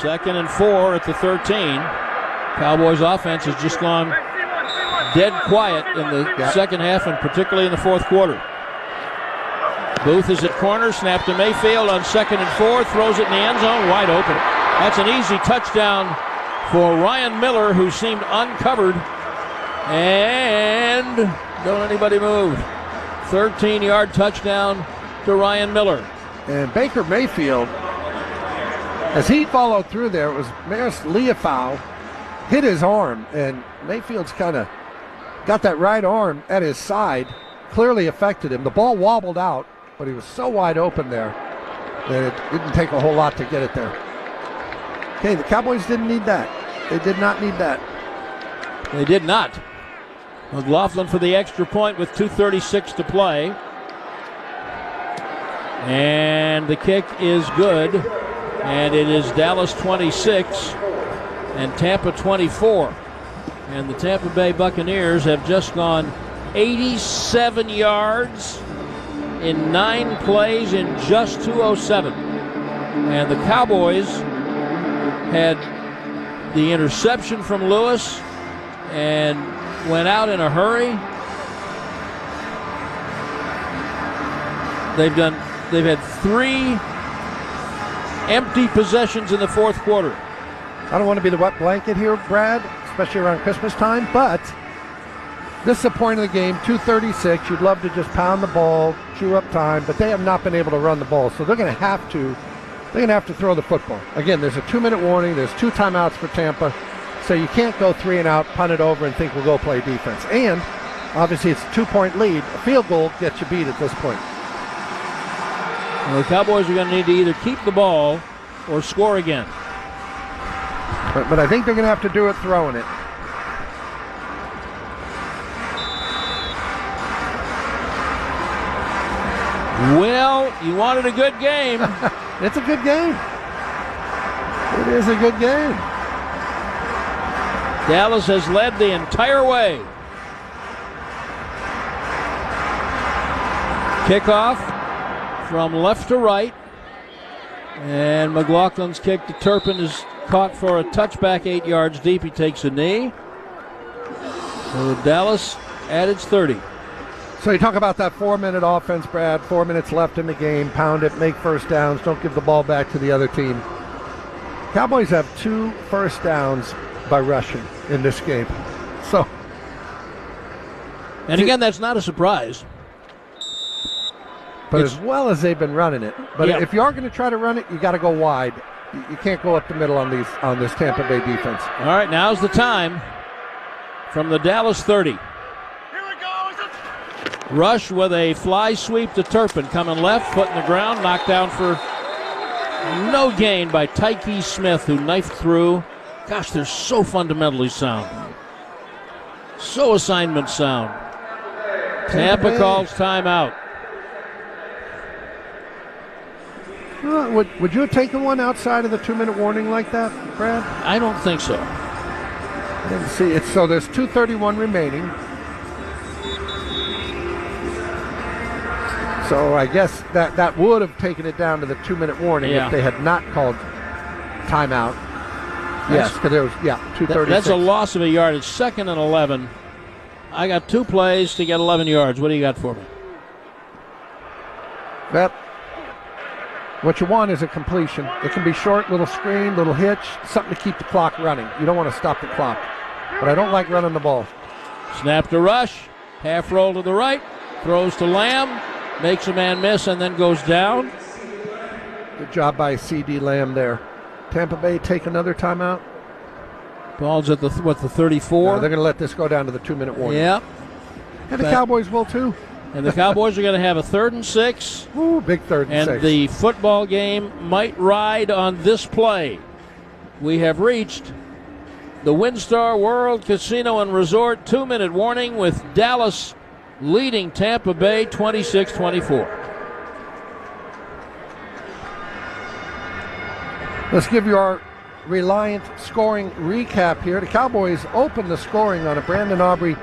2nd and 4 at the 13. Cowboys offense has just gone dead quiet in the second half, and particularly in the fourth quarter. Booth is at corner, snap to Mayfield on 2nd and 4, throws it in the end zone, wide open. That's an easy touchdown for Ryan Miller, who seemed uncovered, and don't anybody move. 13-yard touchdown to Ryan Miller. And Baker Mayfield, as he followed through there, it was Maris Leofau hit his arm, and Mayfield's kind of got that right arm at his side, clearly affected him. The ball wobbled out, but he was so wide open there that it didn't take a whole lot to get it there. Okay, the Cowboys didn't need that. They did not need that. They did not. McLaughlin for the extra point with 2:36 to play. And the kick is good. And it is Dallas 26 and Tampa 24. And the Tampa Bay Buccaneers have just gone 87 yards in 9 plays in just 2:07. And the Cowboys had the interception from Lewis and went out in a hurry. They've had 3 empty possessions in the fourth quarter. I don't want to be the wet blanket here, Brad, especially around Christmas time, but this is the point of the game, 2:36. You'd love to just pound the ball, chew up time, but they have not been able to run the ball, so they're going to have to throw the football. Again, there's a 2-minute warning. There's 2 timeouts for Tampa, so you can't go 3 and out, punt it over, and think we'll go play defense. And obviously, it's a 2-point lead. A field goal gets you beat at this point. Well, the Cowboys are going to need to either keep the ball or score again. But I think they're going to have to do it throwing it. Well, you wanted a good game. It's a good game. It is a good game. Dallas has led the entire way. Kickoff from left to right. And McLaughlin's kick to Turpin is caught for a touchback 8 yards deep. He takes a knee. So Dallas at its 30. So you talk about that 4-minute offense, Brad. 4 minutes left in the game. Pound it, make first downs. Don't give the ball back to the other team. Cowboys have 2 first downs by rushing in this game. So, and again, that's not a surprise. But as well as they've been running it. But if you are going to try to run it, you got to go wide. You can't go up the middle on this Tampa Bay defense. All right, now's the time from the Dallas 30. Rush with a fly sweep to Turpin. Coming left, foot in the ground, knocked down for no gain by Tyke Smith, who knifed through. Gosh, they're so fundamentally sound. So assignment sound. Tampa calls timeout. Would you have taken one outside of the 2-minute warning like that, Brad? I don't think so. I didn't see it. So there's 2:31 remaining. So I guess that would have taken it down to the 2-minute warning if they had not called timeout. Yes, because there was 2:36. That's a loss of a yard. It's 2nd and 11. I got 2 plays to get 11 yards. What do you got for me? What you want is a completion. It can be short, little screen, little hitch, something to keep the clock running. You don't want to stop the clock. But I don't like running the ball. Snap to Rush. Half roll to the right. Throws to Lamb. Makes a man miss and then goes down. Good job by C.D. Lamb there. Tampa Bay take another timeout. Ball's at the 34? No, they're going to let this go down to the 2-minute warning. Yep. And the Cowboys will too. And the Cowboys are going to have a 3rd and 6. Ooh, big 3rd and 6. And the football game might ride on this play. We have reached the WinStar World Casino and Resort 2-minute warning with Dallas leading Tampa Bay 26-24. Let's give you our Reliant scoring recap here. The Cowboys opened the scoring on a Brandon Aubrey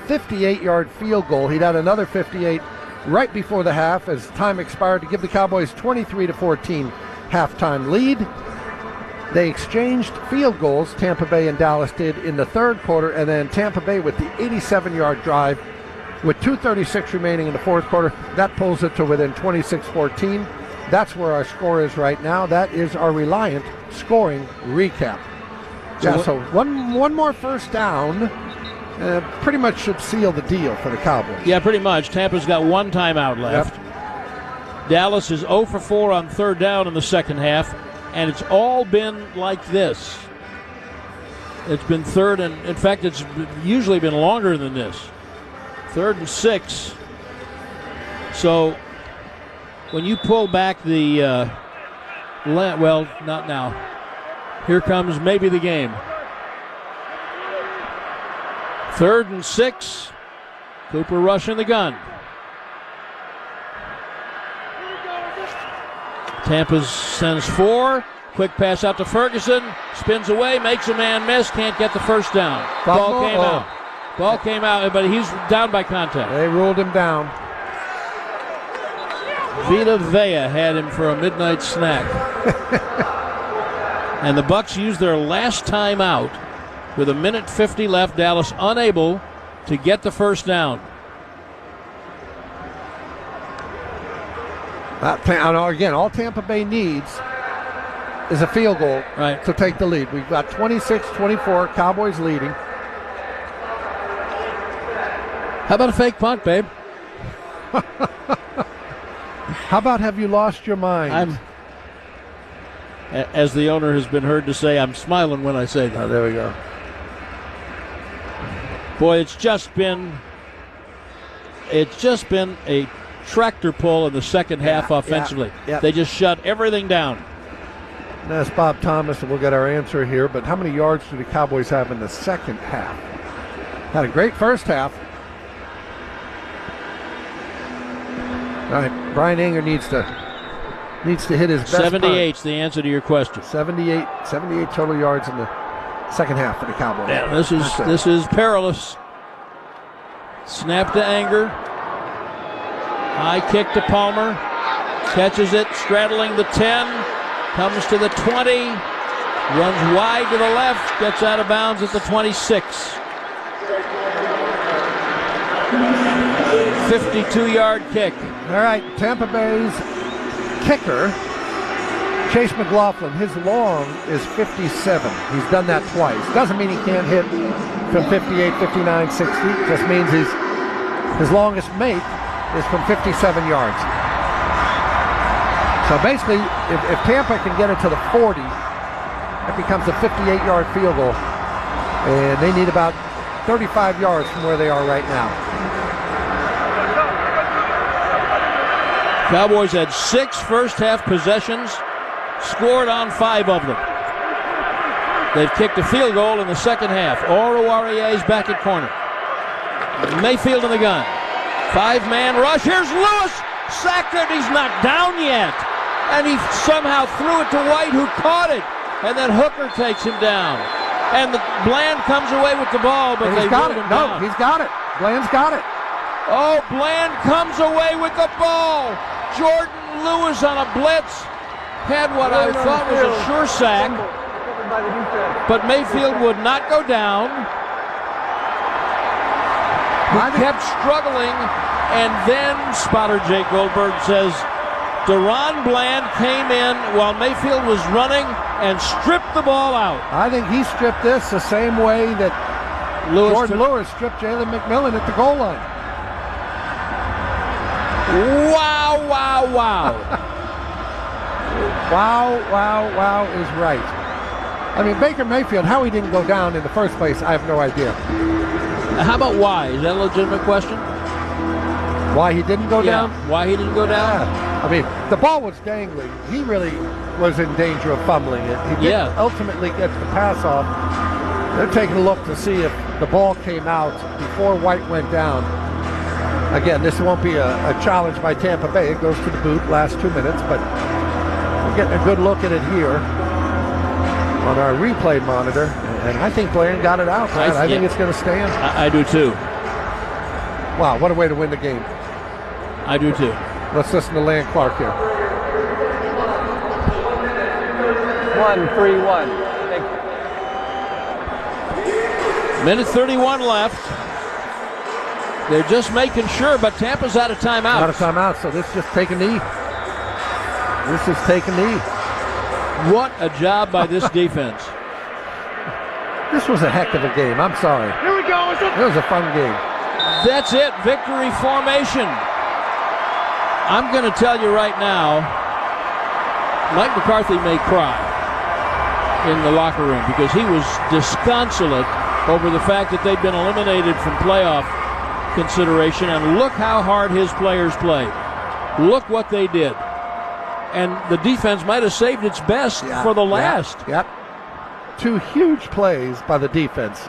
58-yard field goal. He'd had another 58 right before the half as time expired to give the Cowboys 23-14 halftime lead. They exchanged field goals, Tampa Bay and Dallas did, in the third quarter, and then Tampa Bay with the 87-yard drive with 2:36 remaining in the fourth quarter. That pulls it to within 26-14. That's where our score is right now. That is our Reliant scoring recap. So one more first down pretty much should seal the deal for the Cowboys. Yeah, pretty much. Tampa's got one timeout left. Yep. Dallas is 0 for 4 on third down in the second half, and it's all been like this. It's been third, and in fact, it's usually been longer than this. 3rd and 6. So when you pull back the, well, not now. Here comes maybe the game. 3rd and 6. Cooper rushing the gun. Tampa sends 4. Quick pass out to Ferguson. Spins away, makes a man miss. Can't get the first down. Ball came out. Ball came out, but he's down by contact. They ruled him down. Vita Vea had him for a midnight snack. And the Bucs used their last time out with 1:50 left. Dallas unable to get the first down. Again, all Tampa Bay needs is a field goal to take the lead. We've got 26-24, Cowboys leading. How about a fake punt, babe? How about have you lost your mind? As the owner has been heard to say, I'm smiling when I say that. Oh, there we go. Boy, it's just been a tractor pull in the second half offensively. Yeah. They just shut everything down. That's Bob Thomas, and we'll get our answer here. But how many yards do the Cowboys have in the second half? Had a great first half. All right, Brian Anger needs to hit his best 78's the answer to your question. 78 total yards in the second half for the Cowboys. Yeah, this is perilous. Snap to Anger. High kick to Palmer. Catches it, straddling the 10. Comes to the 20. Runs wide to the left. Gets out of bounds at the 26. 52-yard kick. All right, Tampa Bay's kicker, Chase McLaughlin, his long is 57. He's done that twice. Doesn't mean he can't hit from 58, 59, 60. Just means his longest make is from 57 yards. So basically, if Tampa can get it to the 40, it becomes a 58-yard field goal. And they need about 35 yards from where they are right now. Cowboys had 6 first-half possessions, scored on 5 of them. They've kicked a field goal in the second half. Oruwariye's back at corner. Mayfield in the gun. 5-man rush. Here's Lewis. Sacked it. He's not down yet. And he somehow threw it to White, who caught it. And then Hooker takes him down. And Bland comes away with the ball, but they ruled him down. No, he's got it. Bland's got it. Oh, Bland comes away with the ball. Jordan Lewis on a blitz had what I thought was a sure sack, but Mayfield would not go down. He kept struggling, and then spotter Jake Goldberg says Deron Bland came in while Mayfield was running and stripped the ball out. I think he stripped this the same way that Jordan Lewis stripped Jalen McMillan at the goal line. Wow, wow, wow. Wow is right. I mean, Baker Mayfield, how he didn't go down in the first place, I have no idea. How about why? Is that a legitimate question? Why he didn't go down? Why he didn't go down? I mean, the ball was dangling. He really was in danger of fumbling it. He did ultimately get the pass off. They're taking a look to see if the ball came out before White went down. Again, this won't be a challenge by Tampa Bay. It goes to the boot last 2 minutes, but we're getting a good look at it here on our replay monitor, and I think Bland got it out. I think it's going to stand. I do too. Wow, what a way to win the game. I do too. Let's listen to Lan Clark here. 3-1. Minute 31 left. They're just making sure, but Tampa's out of timeouts. Out of timeout, so this is just take a knee. This is take a knee. What a job by this defense. This was a heck of a game. I'm sorry. Here we go. It was a fun game. That's it. Victory formation. I'm going to tell you right now, Mike McCarthy may cry in the locker room because he was disconsolate over the fact that they'd been eliminated from playoff consideration, and look how hard his players played. Look what they did. And the defense might have saved its best for the last. Yep. 2 huge plays by the defense.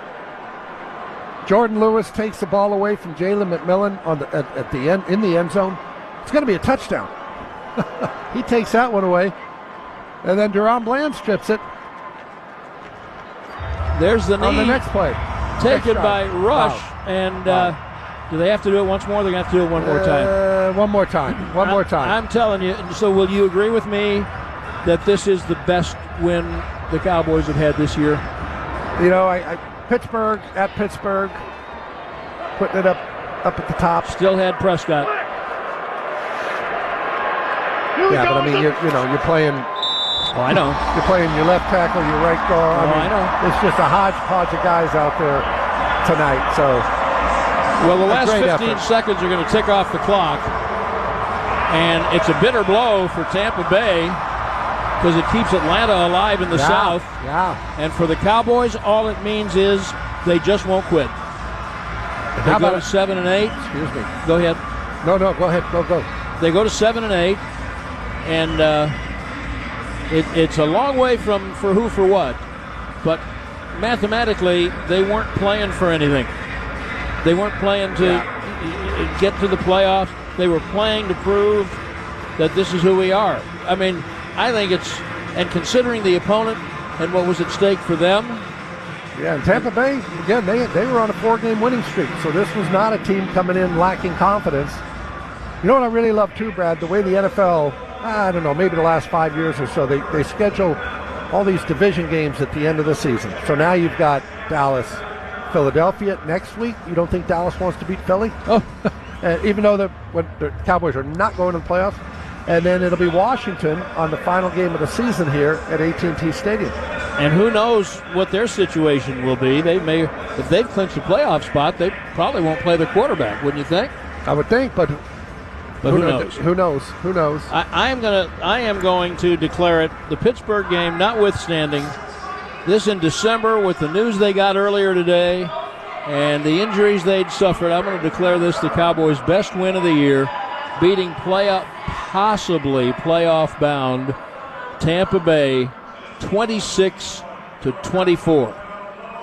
Jordan Lewis takes the ball away from Jalen McMillan at the end in the end zone. It's going to be a touchdown. He takes that one away, and then Deron Bland strips it. There's the knee on the next play. Taken by Rush, and do they have to do it once more? They're going to have to do it one more time. One more time. One more time. I'm telling you. So will you agree with me that this is the best win the Cowboys have had this year? You know, Pittsburgh, putting it up at the top. Still had Prescott. Yeah, but I mean, you're playing. Oh, I know. You're playing your left tackle, your right guard. I know. It's just a hodgepodge of guys out there tonight. So, well, the last 15 seconds are going to tick off the clock, and it's a bitter blow for Tampa Bay because it keeps Atlanta alive in the South. Yeah. And for the Cowboys, all it means is they just won't quit. They go to 7-8. Excuse me. Go ahead. No, go ahead. Go. They go to 7-8, and it's a long way from for who for what, but mathematically they weren't playing for anything. They weren't playing to get to the playoffs. They were playing to prove that this is who we are. I mean, I think and considering the opponent and what was at stake for them. Yeah, and Tampa Bay, again, they were on a 4-game winning streak, so this was not a team coming in lacking confidence. You know what I really love too, Brad? The way the NFL, I don't know, maybe the last 5 years or so, they schedule all these division games at the end of the season. So now you've got Dallas, Philadelphia next week. You don't think Dallas wants to beat Philly? Oh, even though the Cowboys are not going to the playoffs. And then it'll be Washington on the final game of the season here at AT&T Stadium. And who knows what their situation will be. They may, if they've clinched a playoff spot, they probably won't play the quarterback, wouldn't you think? I would think, but who knows? Who knows? Who knows? I am going to declare it the Pittsburgh game notwithstanding. This in December with the news they got earlier today and the injuries they'd suffered. I'm going to declare this the Cowboys' best win of the year, beating possibly playoff-bound Tampa Bay 26-24.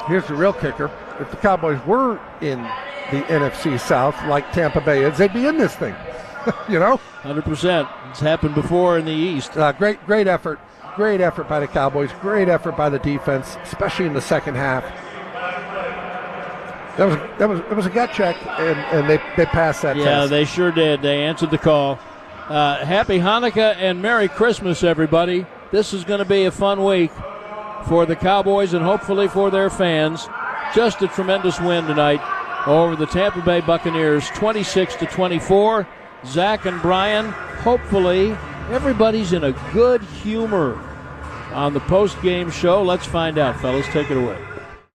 Here's the real kicker. If the Cowboys were in the NFC South like Tampa Bay is, they'd be in this thing. 100%. It's happened before in the East. Great effort. Great effort by the Cowboys. Great effort by the defense, especially in the second half. It was a gut check, and they passed that test. Yeah, they sure did. They answered the call. Happy Hanukkah and Merry Christmas, everybody. This is going to be a fun week for the Cowboys and hopefully for their fans. Just a tremendous win tonight over the Tampa Bay Buccaneers, 26-24. Zach and Brian, hopefully everybody's in a good humor on the post-game show. Let's find out, fellas. Take it away.